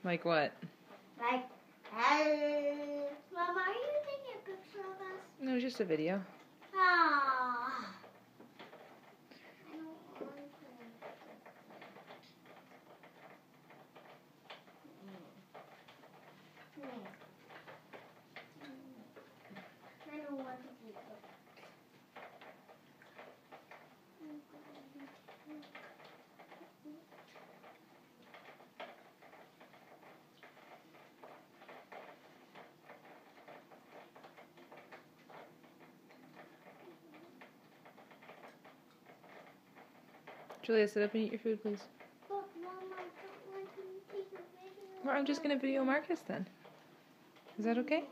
Like what? Like, Mama, are you taking a picture of us? No, just a video. Ah. I don't want to. I don't want to be up. Julia, sit up and eat your food, please. But Mama, I don't want to take a video. Well, I'm just going to video Marcus then. Is that okay?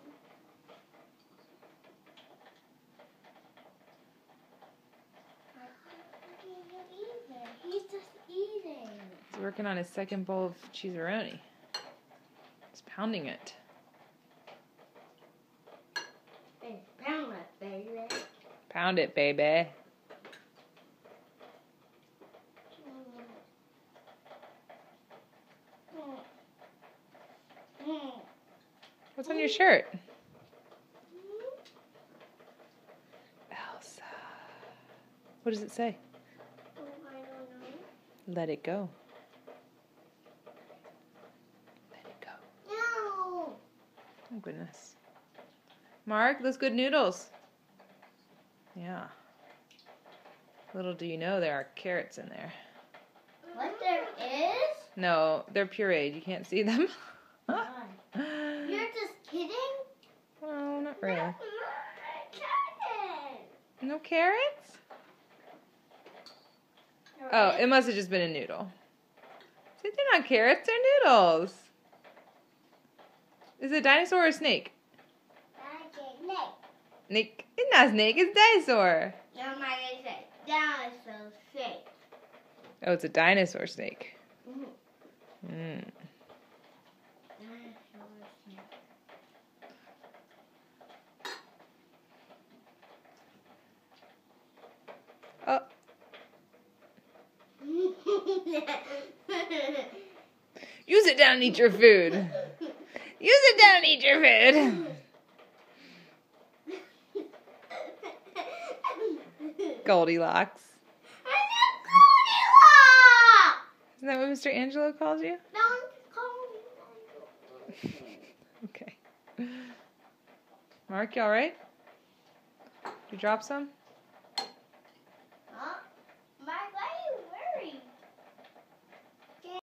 He's just eating. He's working on his second bowl of cheese-a-roni. He's pounding it. Pound it, baby. Pound it, baby. What's on your shirt? Elsa. What does it say? Oh, I don't know. Let it go. Let it go. No. Oh, goodness. Mark, those good noodles. Yeah. Little do you know there are carrots in there. What there is? No, they're pureed. You can't see them. You're just kidding? Well, not really. Carrots. No carrots? Oh, it must have just been a noodle. See, they're not carrots, they're noodles. Is it a dinosaur or a snake? Snake. It's not a snake, it's a dinosaur. No, my God said dinosaur snake. Oh, it's a dinosaur snake. Mm-hmm. Mm. Dinosaur snake. Oh, you sit down and eat your food. You sit down and eat your food. Goldilocks. Isn't that what Mr. Angelo calls you? Don't call me. Okay. Mark, you alright? Did you drop some?